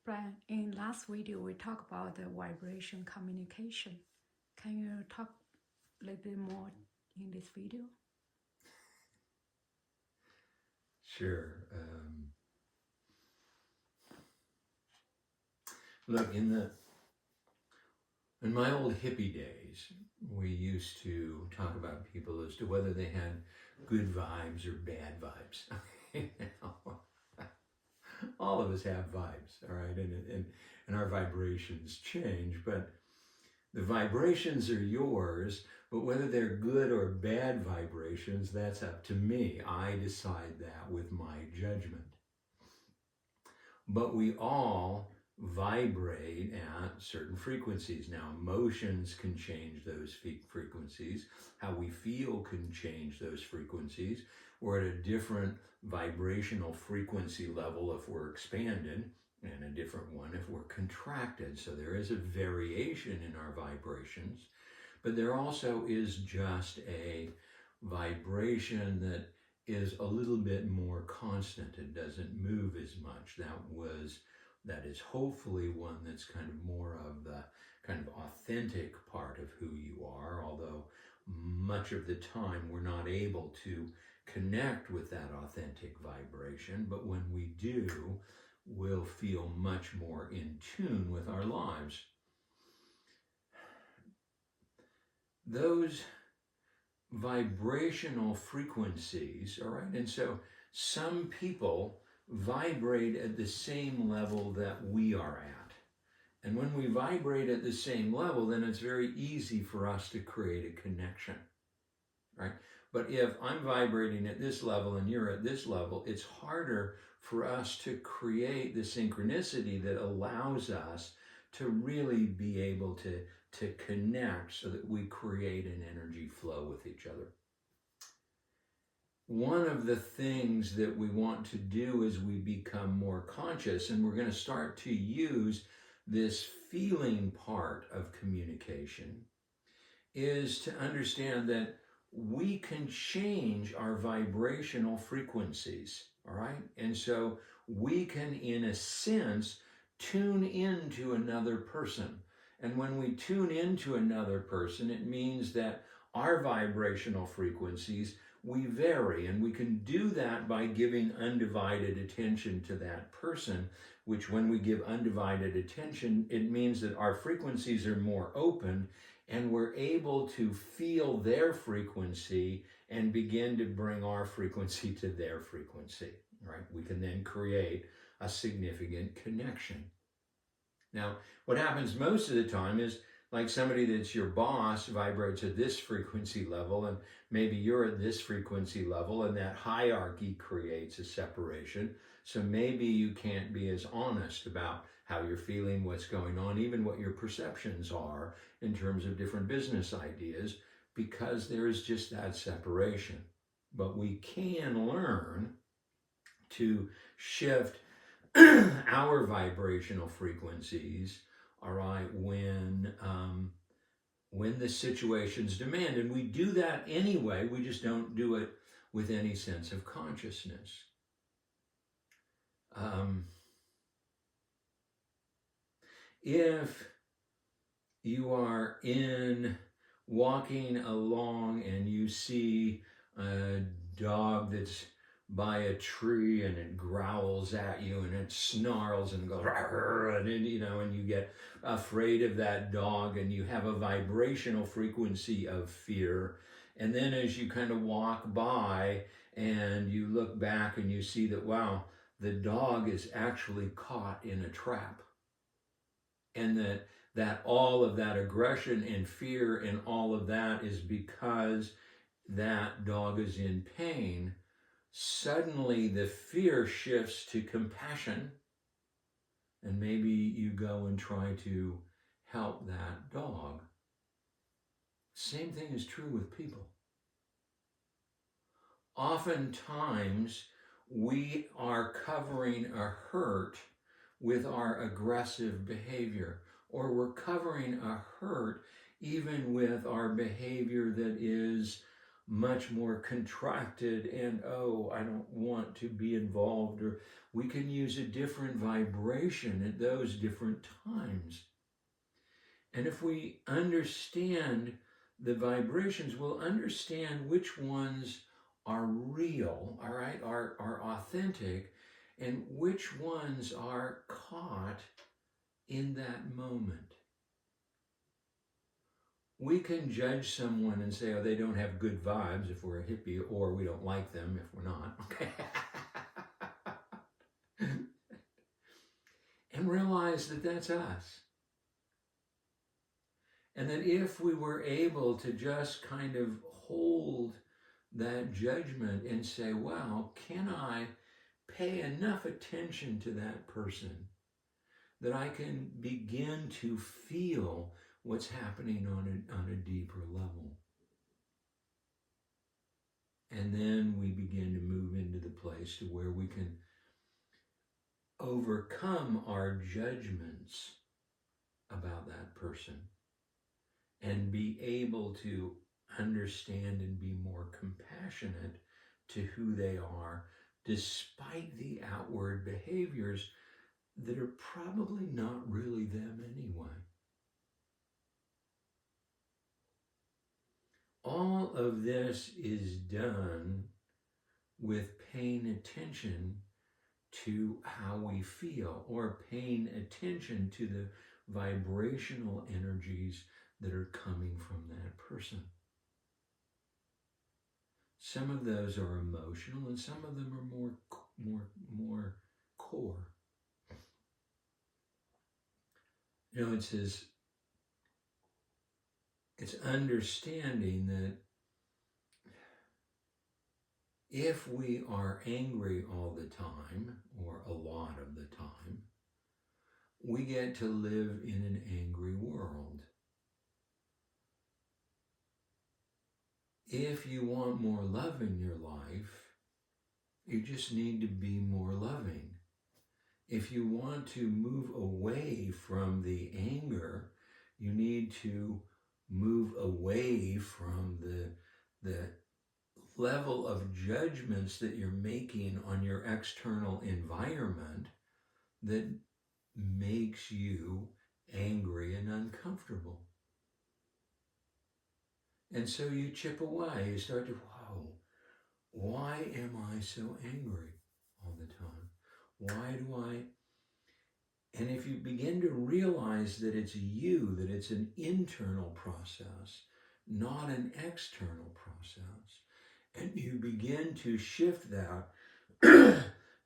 Right. In last video, we talked about the vibration communication. Can you talk a little bit more in this video? Sure. Look, in my old hippie days, we used to talk about people as to whether they had good vibes or bad vibes. You know, all of us have vibes, all right, and our vibrations change, but the vibrations are yours, but whether they're good or bad vibrations, that's up to me. I decide that with my judgment. But we all vibrate at certain frequencies. Now, emotions can change those frequencies. How we feel can change those frequencies. We're at a different vibrational frequency level if we're expanded, and a different one if we're contracted. So there is a variation in our vibrations, but there also is just a vibration that is a little bit more constant. It doesn't move as much. That is hopefully one that's kind of more of the kind of authentic part of who you are, although much of the time we're not able to connect with that authentic vibration, but when we do, we'll feel much more in tune with our lives. Those vibrational frequencies, all right, and so some people vibrate at the same level that we are at. And when we vibrate at the same level, then it's very easy for us to create a connection, right? But if I'm vibrating at this level and you're at this level, it's harder for us to create the synchronicity that allows us to really be able to connect so that we create an energy flow with each other. One of the things that we want to do as we become more conscious, and we're going to start to use this feeling part of communication, is to understand that we can change our vibrational frequencies, all right? And so we can, in a sense, tune into another person. And when we tune into another person, it means that our vibrational frequencies, we vary, and we can do that by giving undivided attention to that person, which when we give undivided attention, it means that our frequencies are more open and we're able to feel their frequency and begin to bring our frequency to their frequency, right? We can then create a significant connection. Now, what happens most of the time is, like somebody that's your boss vibrates at this frequency level, and maybe you're at this frequency level, and that hierarchy creates a separation. So maybe you can't be as honest about how you're feeling, what's going on, even what your perceptions are in terms of different business ideas, because there is just that separation. But we can learn to shift our vibrational frequencies, all right, when the situations demand. And we do that anyway, we just don't do it with any sense of consciousness. If you are walking along and you see a dog that's by a tree and it growls at you and it snarls and goes and and you get afraid of that dog and you have a vibrational frequency of fear, and then as you kind of walk by and you look back and you see that, wow, the dog is actually caught in a trap, and that all of that aggression and fear and all of that is because that dog is in pain. Suddenly the fear shifts to compassion, and maybe you go and try to help that dog. Same thing is true with people. Oftentimes we are covering a hurt with our aggressive behavior, or we're covering a hurt even with our behavior that is much more contracted and, oh, I don't want to be involved, or we can use a different vibration at those different times. And if we understand the vibrations, we'll understand which ones are real, all right, are authentic, and which ones are caught in that moment. We can judge someone and say, oh, they don't have good vibes if we're a hippie, or we don't like them if we're not, okay? And realize that that's us. And that if we were able to just kind of hold that judgment and say, wow, can I pay enough attention to that person that I can begin to feel what's happening on a deeper level? And then we begin to move into the place to where we can overcome our judgments about that person and be able to understand and be more compassionate to who they are, despite the outward behaviors that are probably not really them anyway. All of this is done with paying attention to how we feel, or paying attention to the vibrational energies that are coming from that person. Some of those are emotional, and some of them are more core. You know, it says it's understanding that if we are angry all the time, or a lot of the time, we get to live in an angry world. If you want more love in your life, you just need to be more loving. If you want to move away from the anger, you need to move away from the level of judgments that you're making on your external environment that makes you angry and uncomfortable. And so you chip away, you start to, whoa, why am I so angry all the time? Why do I? And if you begin to realize that it's you, that it's an internal process, not an external process, and you begin to shift that,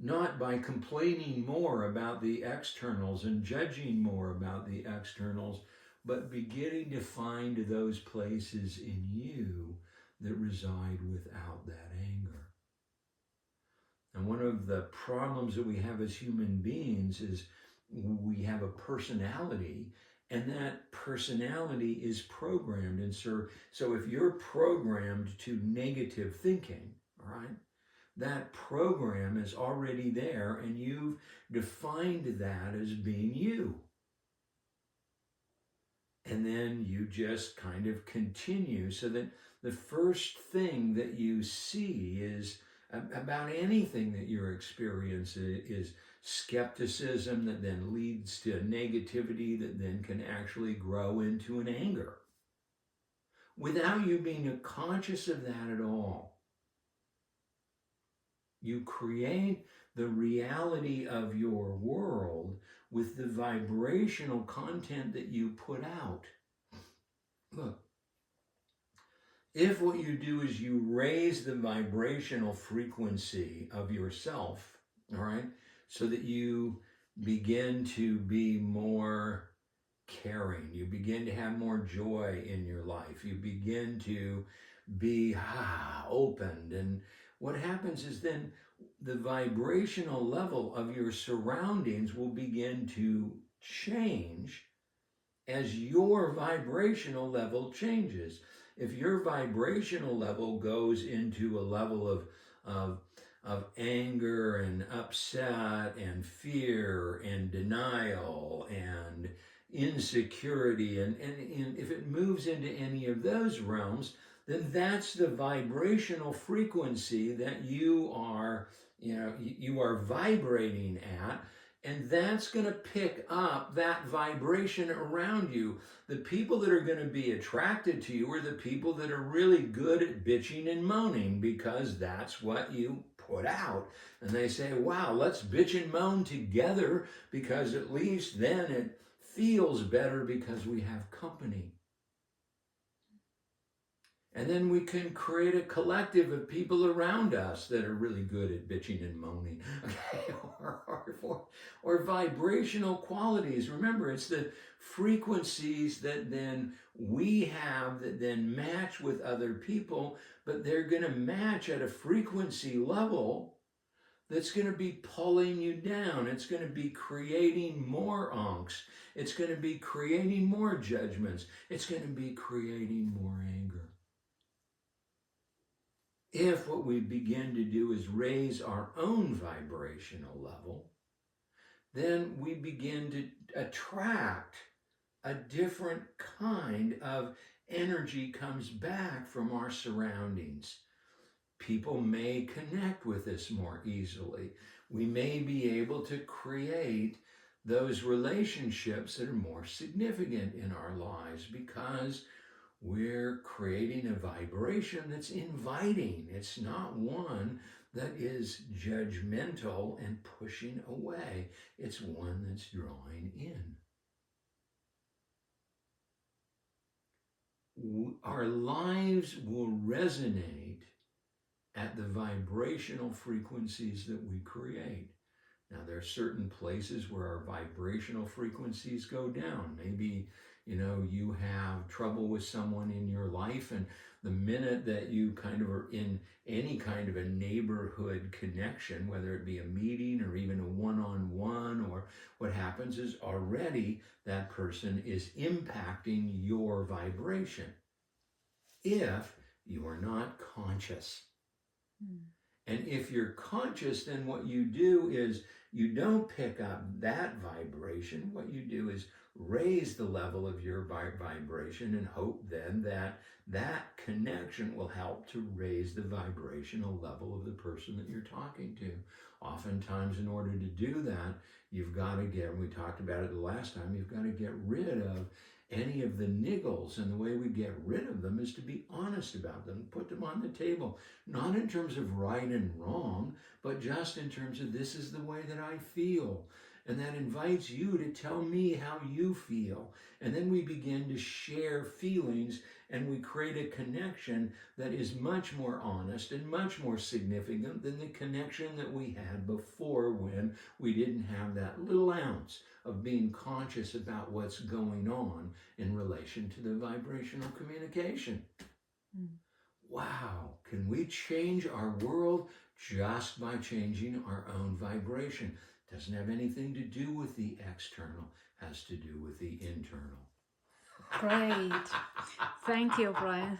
not by complaining more about the externals and judging more about the externals, but beginning to find those places in you that reside without that anger. And one of the problems that we have as human beings is we have a personality, and that personality is programmed. And so if you're programmed to negative thinking, all right, that program is already there, and you've defined that as being you. And then you just kind of continue, so that the first thing that you see is about anything that you're experiencing is skepticism, that then leads to negativity, that then can actually grow into an anger without you being conscious of that at all. You create the reality of your world with the vibrational content that you put out. Look, if what you do is you raise the vibrational frequency of yourself, all right, so that you begin to be more caring, you begin to have more joy in your life, you begin to be opened, and what happens is then the vibrational level of your surroundings will begin to change as your vibrational level changes. If your vibrational level goes into a level of anger and upset and fear and denial and insecurity, and if it moves into any of those realms, then that's the vibrational frequency that you are, you are vibrating at. And that's going to pick up that vibration around you. The people that are going to be attracted to you are the people that are really good at bitching and moaning, because that's what you put out. And they say, wow, let's bitch and moan together, because at least then it feels better because we have company. And then we can create a collective of people around us that are really good at bitching and moaning, okay? or vibrational qualities. Remember, it's the frequencies that then we have that then match with other people, but they're going to match at a frequency level that's going to be pulling you down. It's going to be creating more angst. It's going to be creating more judgments. It's going to be creating more anger. If what we begin to do is raise our own vibrational level, then we begin to attract a different kind of energy comes back from our surroundings. People may connect with us more easily. We may be able to create those relationships that are more significant in our lives because we're creating a vibration that's inviting. It's not one that is judgmental and pushing away. It's one that's drawing in. Our lives will resonate at the vibrational frequencies that we create. Now, there are certain places where our vibrational frequencies go down. Maybe, you have trouble with someone in your life, and the minute that you kind of are in any kind of a neighborhood connection, whether it be a meeting or even a one-on-one, or what happens is already that person is impacting your vibration if you are not conscious. And if you're conscious, then what you do is you don't pick up that vibration. What you do is raise the level of your vibration and hope then that that connection will help to raise the vibrational level of the person that you're talking to. Oftentimes, in order to do that, you've got to get, and we talked about it the last time, you've got to get rid of any of the niggles, and the way we get rid of them is to be honest about them, put them on the table, not in terms of right and wrong, but just in terms of this is the way that I feel. And that invites you to tell me how you feel. And then we begin to share feelings, and we create a connection that is much more honest and much more significant than the connection that we had before, when we didn't have that little ounce of being conscious about what's going on in relation to the vibrational communication. Wow, can we change our world just by changing our own vibration? Doesn't have anything to do with the external, has to do with the internal. Great. Thank you, Brian.